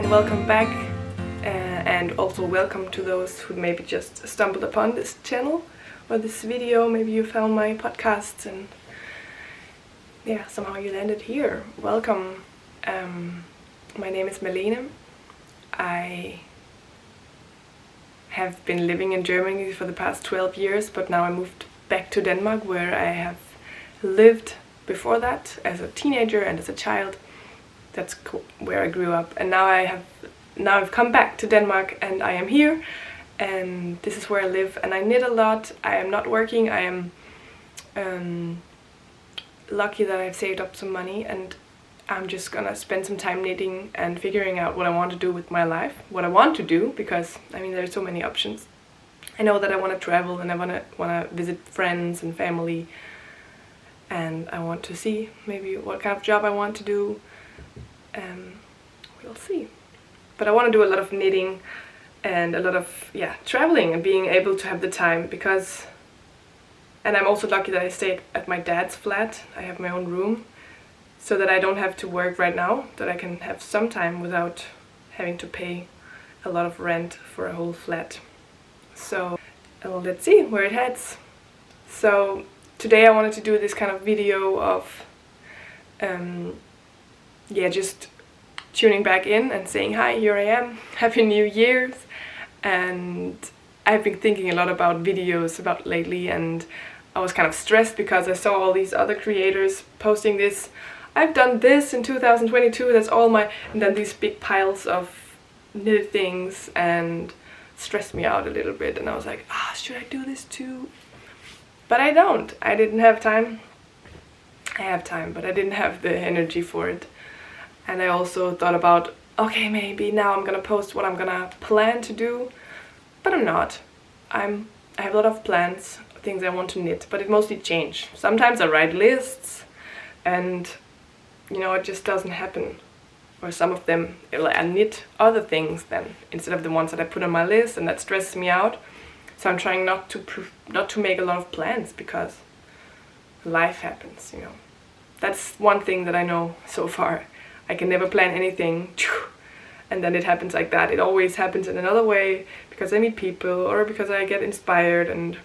and welcome back, and also welcome to those who maybe just stumbled upon this channel or this video. Maybe you found my podcast and yeah, somehow you landed here. Welcome. My name is Malene. I have been living in Germany for the past 12 years, but now I moved back to Denmark, where I have lived before that as a teenager and as a child. That's where I grew up, and now I've come back to Denmark and I am here, and this is where I live, and I knit a lot. I am not working. I am lucky that I've saved up some money, and I'm just gonna spend some time knitting and figuring out what I want to do with my life, what I want to do, because I mean there's so many options. I know that I want to travel and I want to visit friends and family, and I want to see maybe what kind of job I want to do. We'll see. But I want to do a lot of knitting and a lot of traveling and being able to have the time, because, and I'm also lucky that I stayed at my dad's flat. I have my own room, so that I don't have to work right now, that I can have some time without having to pay a lot of rent for a whole flat. So let's see where it heads. So today I wanted to do this kind of video of just tuning back in and saying hi, here I am, Happy New Year's. And I've been thinking a lot about videos about lately, and I was kind of stressed because I saw all these other creators posting this. I've done this in 2022, that's all my, and then these big piles of knitted things, and stressed me out a little bit, and I was like, should I do this too? But I don't. I didn't have time. I have time, but I didn't have the energy for it. And I also thought about, okay, maybe now I'm gonna post what I'm gonna plan to do, but I'm not. I have a lot of plans, things I want to knit, but it mostly change. Sometimes I write lists, and you know, it just doesn't happen. Or some of them, I knit other things then, instead of the ones that I put on my list, and that stresses me out. So I'm trying not to make a lot of plans, because life happens, you know. That's one thing that I know so far. I can never plan anything, and then it happens like that. It always happens in another way, because I meet people, or because I get inspired, and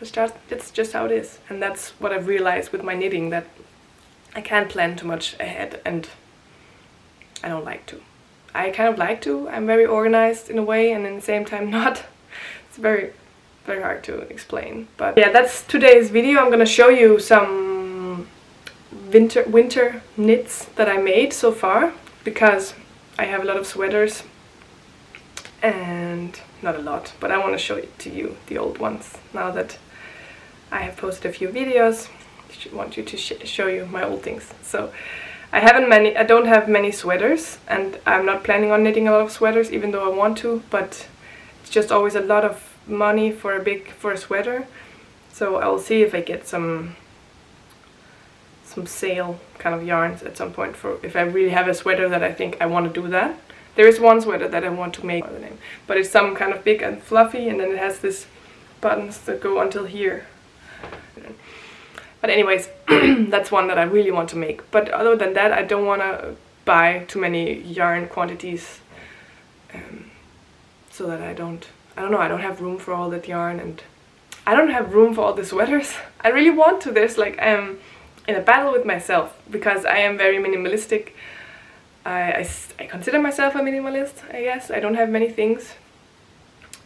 it's just how it is. And that's what I've realized with my knitting, that I can't plan too much ahead, and I don't like to. I kind of like to. I'm very organized in a way, and in the same time not. It's very, very hard to explain. But yeah, that's today's video. I'm gonna show you some winter knits that I made so far, because I have a lot of sweaters, and not a lot, but I want to show it to you, the old ones, now that I have posted a few videos. I want you to show you my old things. So I don't have many sweaters, and I'm not planning on knitting a lot of sweaters, even though I want to, but it's just always a lot of money for a sweater. So I'll see if I get some sale kind of yarns at some point, for if I really have a sweater that I think I want to do that. There is one sweater that I want to make, but it's some kind of big and fluffy, and then it has this buttons that go until here. But anyways, that's one that I really want to make. But other than that, I don't want to buy too many yarn quantities, so that I don't have room for all that yarn, and I don't have room for all the sweaters. I really want to. There's like, I'm in a battle with myself, because I am very minimalistic. I consider myself a minimalist, I guess. I don't have many things.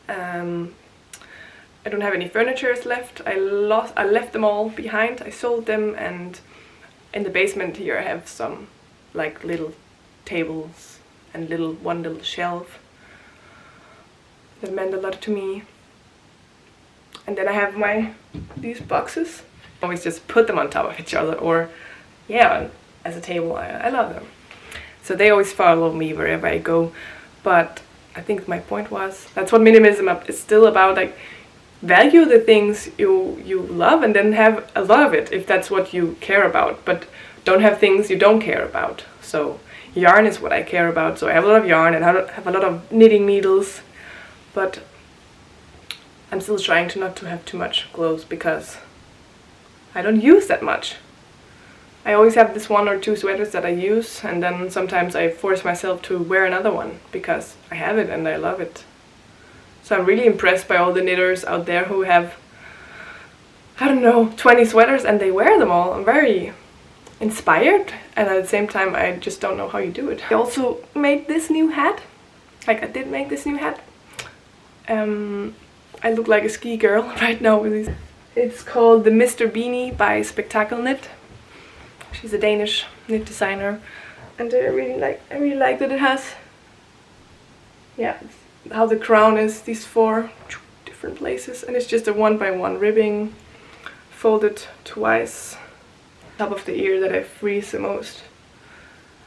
I don't have any furniture left. I left them all behind. I sold them, and in the basement here I have some like little tables and one little shelf that meant a lot to me. And then I have these boxes. I always just put them on top of each other, or as a table. I love them. So they always follow me wherever I go. But I think my point was, that's what minimalism is still about, like, value the things you love, and then have a lot of it if that's what you care about, but don't have things you don't care about. So yarn is what I care about, so I have a lot of yarn, and I have a lot of knitting needles, but I'm still trying not to have too much clothes, because I don't use that much. I always have this 1 or 2 sweaters that I use, and then sometimes I force myself to wear another one because I have it and I love it. So I'm really impressed by all the knitters out there who have, I don't know, 20 sweaters and they wear them all. I'm very inspired, and at the same time I just don't know how you do it. I also made this new hat. Like, I did make this new hat. I look like a ski girl right now with these. It's called the Mr. Beanie by Spectacle Knit. She's a Danish knit designer, and I really like that it has, yeah, how the crown is these 4 different places, and it's just a 1x1 ribbing folded twice. Top of the ear that I freeze the most.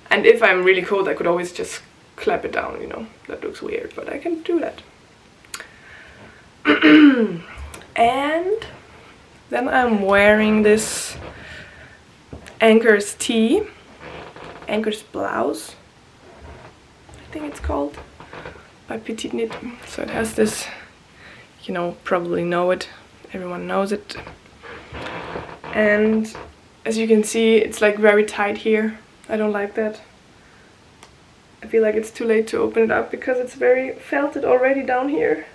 And if I'm really cold, I could always just clap it down, you know. That looks weird, but I can do that. And then I'm wearing this Ankers tthe, Bikersbalaclava, I think it's called, by Petite Knit. So it has this, you know, probably know it, everyone knows it. And as you can see, it's like very tight here. I don't like that. I feel like it's too late to open it up because it's very felted already down here.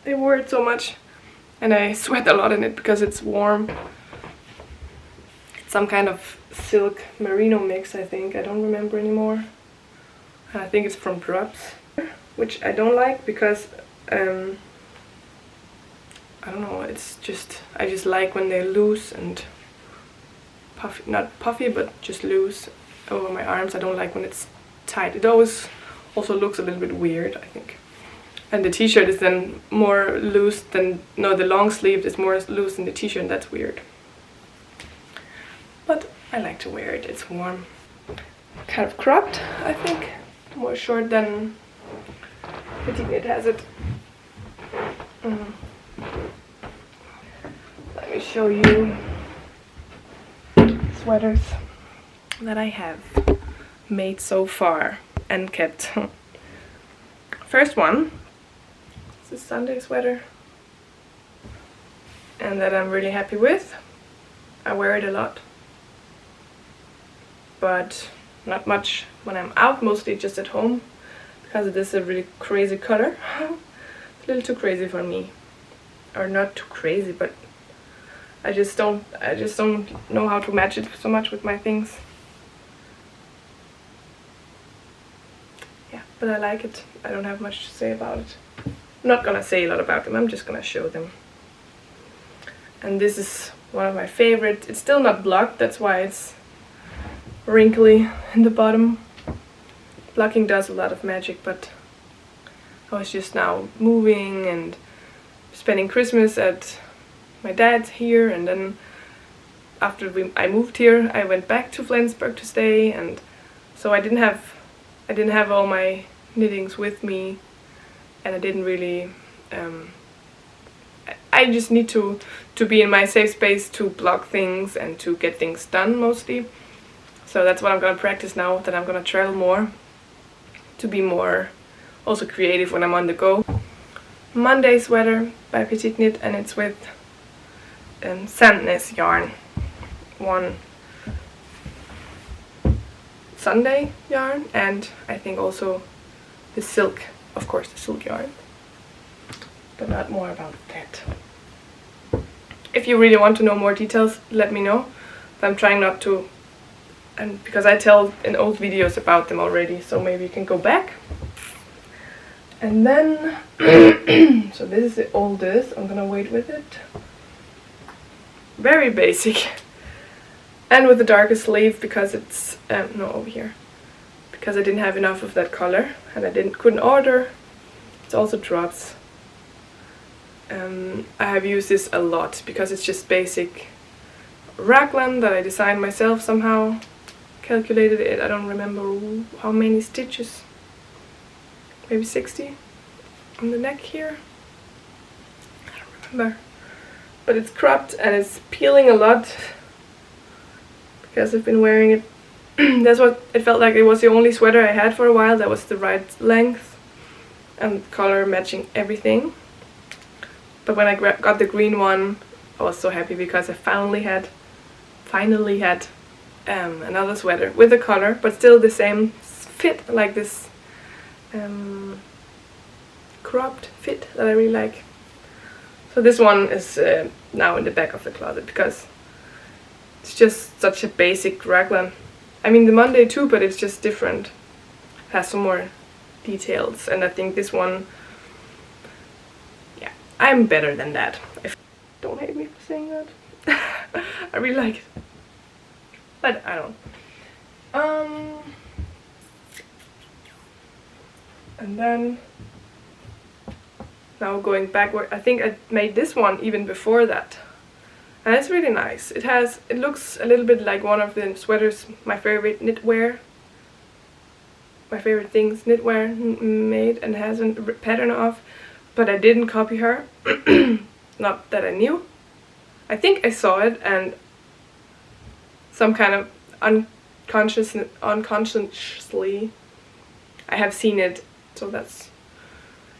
I wore it so much and I sweat a lot in it because it's warm. It's some kind of silk merino mix, I think. I don't remember anymore. I think it's from Drops, which I don't like because I don't know, it's just, I just like when they're loose and puffy, not puffy but just loose over my arms. I don't like when it's tight. It always also looks a little bit weird, I think. And the t-shirt is then more loose than, no, the long sleeve is more loose than the t-shirt, and that's weird. But I like to wear it, it's warm. Kind of cropped, I think. More short than Petite Knit has it. Let me show you sweaters that I have made so far and kept. First one, it's a Sunday sweater, and that I'm really happy with. I wear it a lot, but not much when I'm out, mostly just at home, because it is a really crazy color. It's a little too crazy for me, or not too crazy, but I just don't know how to match it so much with my things. Yeah, but I like it. I don't have much to say about it. I'm not gonna say a lot about them, I'm just gonna show them. And this is one of my favorite. It's still not blocked, that's why it's wrinkly in the bottom. Blocking does a lot of magic, but I was just now moving and spending Christmas at my dad's here, and then after I moved here I went back to Flensburg to stay, and so I didn't have all my knittings with me, and I didn't really I just need to be in my safe space to block things and to get things done mostly. So that's what I'm gonna practice now that I'm gonna travel more, to be more also creative when I'm on the go. Monday sweater by Petite Knit, and it's with Sandnes yarn. One Sunday yarn, and I think also the silk, of course the silk yarn, but not more about that. If you really want to know more details, let me know. But I'm trying not to, and because I tell in old videos about them already, so maybe you can go back. And then so this is the oldest. I'm gonna wait with it. Very basic, and with the darkest sleeve because it's no, over here, because I didn't have enough of that color and I couldn't order. It's also Drops. I have used this a lot because it's just basic Raglan that I designed myself somehow. Calculated it, I don't remember how many stitches, maybe 60 on the neck here, I don't remember. But it's cropped and it's peeling a lot because I've been wearing it. That's what it felt like. It was the only sweater I had for a while that was the right length and color matching everything. But when I got the green one, I was so happy because I finally had another sweater with a collar, but still the same fit, like this cropped fit that I really like. So this one is now in the back of the closet because it's just such a basic raglan. I mean the Monday too, but it's just different. It has some more details, and I think this one, yeah, I'm better than that. Don't hate me for saying that. I really like it, but I don't. And then now going backward, I think I made this one even before that, and it's really nice. It looks a little bit like one of the sweaters my favorite knitwear, my favorite things knitwear made, and has a pattern of, but I didn't copy her. Not that I knew. I think I saw it, and some kind of unconsciously I have seen it. So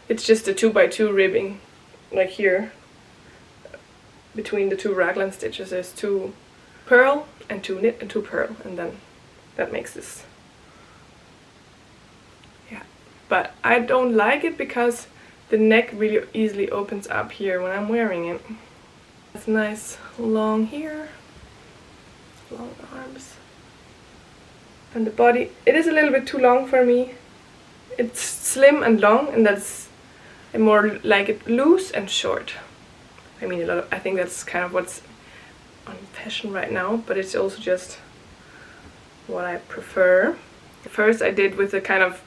it's just a 2x2 ribbing, like here between the two raglan stitches there's 2 purl and 2 knit and 2 purl, and then that makes this. Yeah, but I don't like it because the neck really easily opens up here when I'm wearing it. It's nice long here, long arms, and the body, it is a little bit too long for me. It's slim and long, and that's, I more like it loose and short. I mean, I think that's kind of what's on fashion right now, but it's also just what I prefer. First I did with a kind of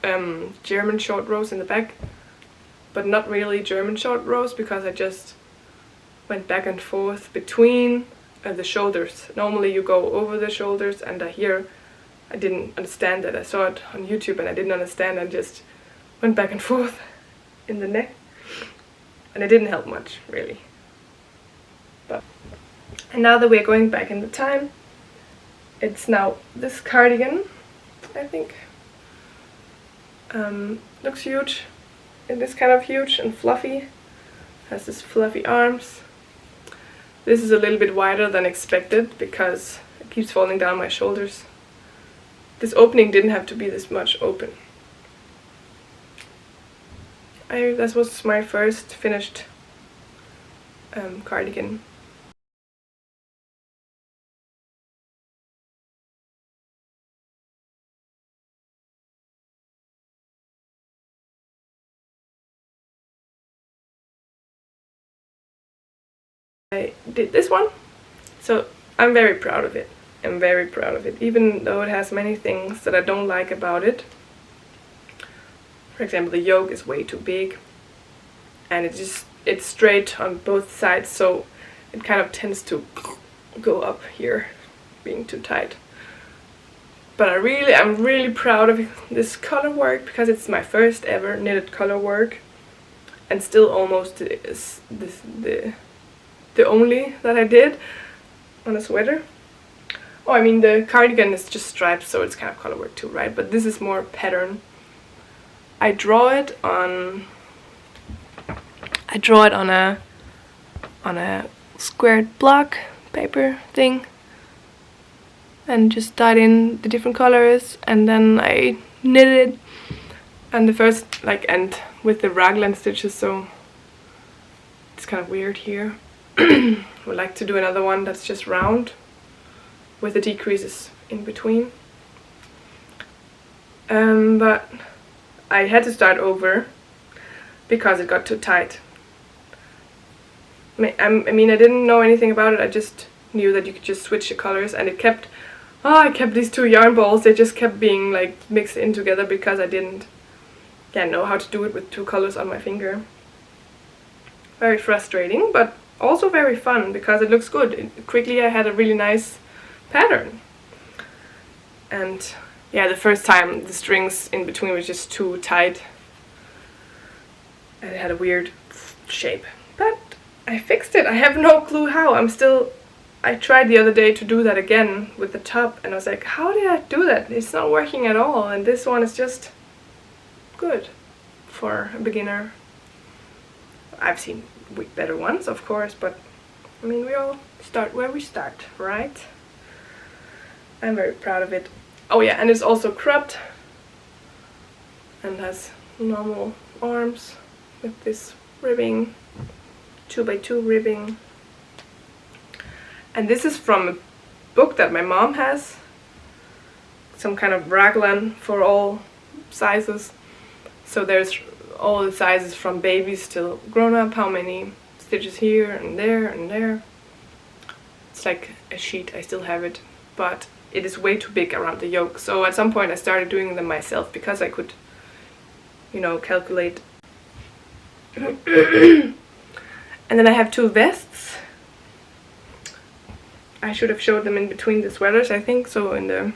German short rows in the back, but not really German short rows because I just went back and forth between the shoulders. Normally you go over the shoulders, and here I didn't understand that. I saw it on YouTube and I didn't understand. I just went back and forth in the neck, and it didn't help much really. And now that we're going back in the time, it's now this cardigan, I think. Looks huge. It is kind of huge and fluffy. Has this fluffy arms. This is a little bit wider than expected because it keeps falling down my shoulders. This opening didn't have to be this much open. That was my first finished cardigan. I did this one, so I'm very proud of it. I'm very proud of it, even though it has many things that I don't like about it. For example, the yoke is way too big, and it's straight on both sides, so it kind of tends to go up here, being too tight. But I'm really proud of this color work because it's my first ever knitted color work, and still almost is the only that I did on a sweater. Oh, I mean the cardigan is just stripes, so it's kind of color work too, right? But this is more pattern. I draw it on a squared block paper thing, and just dyed in the different colors, and then I knitted it. And the first, and with the raglan stitches, so it's kind of weird here. Would like to do another one that's just round with the decreases in between. But I had to start over because it got too tight. I mean, I didn't know anything about it. I just knew that you could just switch the colors, and it kept, I kept these 2 yarn balls. They just kept being mixed in together because I didn't know how to do it with 2 colors on my finger. Very frustrating, but also very fun because it looks good. Quickly I had a really nice pattern. And yeah, the first time the strings in between was just too tight, and it had a weird shape. But I fixed it. I have no clue how. I tried the other day to do that again with the top, and I was like, how did I do that? It's not working at all. And this one is just good for a beginner. I've seen better ones, of course, but I mean, we all start where we start, right? I'm very proud of it. Oh yeah, and it's also cropped and has normal arms with this ribbing, 2x2 ribbing. And this is from a book that my mom has, some kind of Raglan for all sizes. So there's all the sizes from babies till grown up, how many stitches here and there and there. It's like a sheet, I still have it, but it is way too big around the yoke. So at some point I started doing them myself because I could, you know, calculate. And then I have 2 vests. I should have showed them in between the sweaters, I think, so in the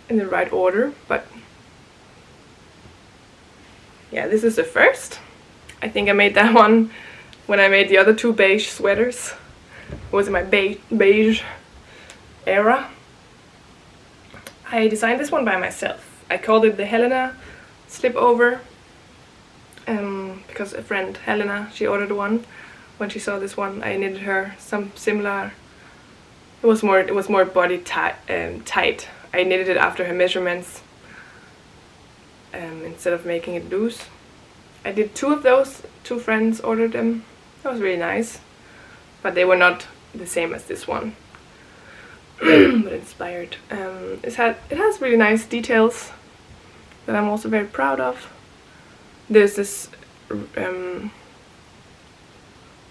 right order, but yeah, this is the first. I think I made that one when I made the other 2 beige sweaters. It was in my beige era. I designed this one by myself. I called it the Helenaslipover because a friend, Helena, she ordered one. When she saw this one, I knitted her some similar. It was more body tight. I knitted it after her measurements instead of making it loose. I did 2 of those. 2 friends ordered them. That was really nice, but they were not the same as this one. But inspired. It has really nice details that I'm also very proud of. There's this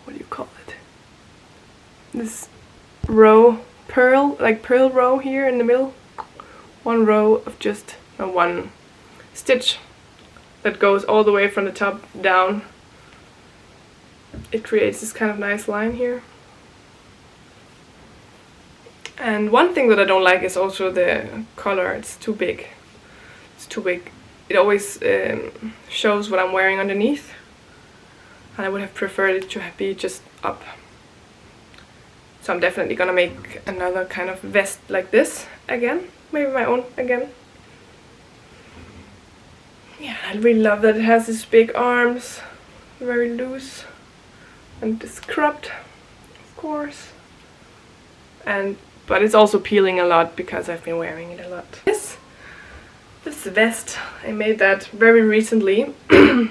what do you call it? This row, pearl row here in the middle. One row of just one stitch that goes all the way from the top down. It creates this kind of nice line here. And one thing that I don't like is also the color. It's too big. It's too big. It always shows what I'm wearing underneath. And I would have preferred it to be just up. So I'm definitely gonna make another kind of vest like this again. Maybe my own again. Yeah, I really love that it has these big arms. Very loose. And it's cropped, of course. But it's also peeling a lot because I've been wearing it a lot. This vest, I made that very recently. Need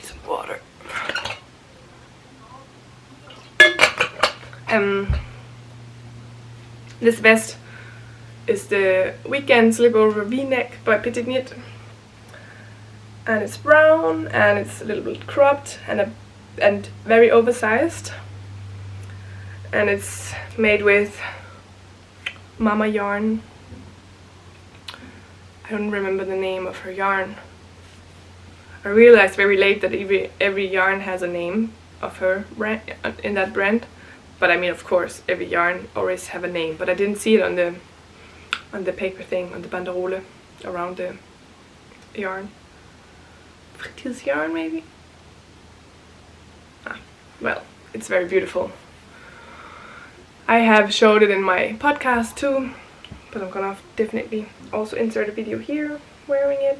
some water. This vest is the weekend slipover V-neck by tthe, and it's brown and it's a little bit cropped and very oversized, and it's made with mama yarn. I don't remember the name of her yarn. I realized very late that every yarn has a name of her brand in that brand. But I mean, of course, every yarn always have a name, but I didn't see it on the paper thing, on the banderole around the yarn. Fritils yarn, maybe? Well, it's very beautiful. I have showed it in my podcast too, but I'm gonna definitely also insert a video here wearing it.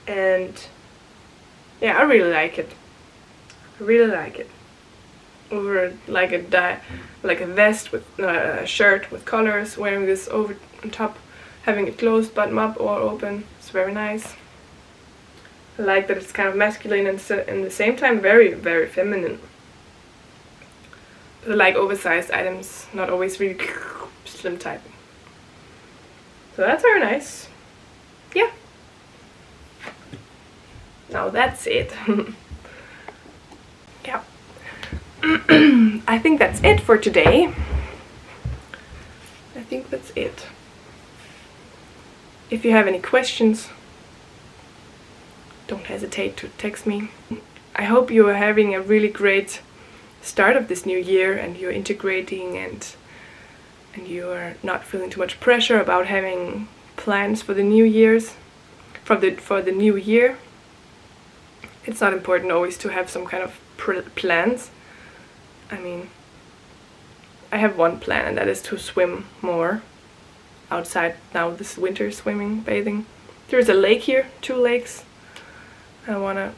And yeah, I really like it. I really like it. Over like a vest with a shirt with colors, wearing this over on top, having it closed, button up or open. It's very nice. I like that it's kind of masculine and in the same time very, very feminine. But I like oversized items, not always really slim type. So that's very nice. Yeah. Now that's it. Yeah. I think that's it for today. I think that's it. If you have any questions, don't hesitate to text me. I hope you are having a really great start of this new year and you're integrating and you are not feeling too much pressure about having plans for the new years, for the new year. It's not important always to have some kind of plans. I mean, I have one plan, and that is to swim more outside now this winter, bathing. There's a lake here, 2 lakes. I want to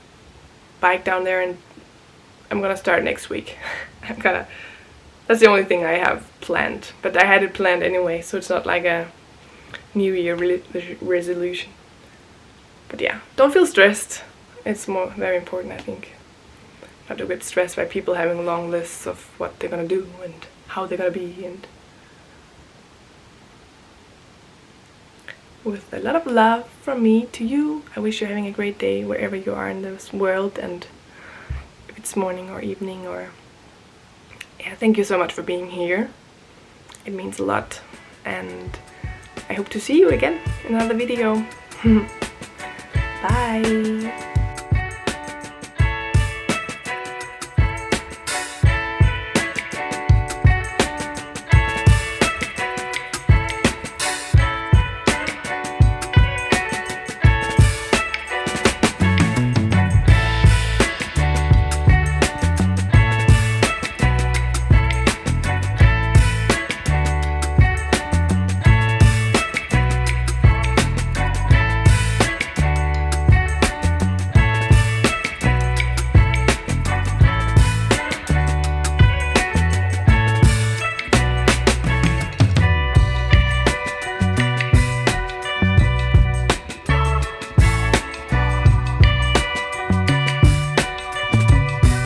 bike down there, and I'm gonna start next week. That's That's the only thing I have planned. But I had it planned anyway, so it's not like a New Year resolution. But yeah, don't feel stressed. It's very important, I think. Not to get stressed by people having long lists of what they're gonna do and how they're gonna be. And with a lot of love from me to you, I wish you're having a great day wherever you are in this world, and if it's morning or evening, or yeah, thank you so much for being here. It means a lot, and I hope to see you again in another video. Bye!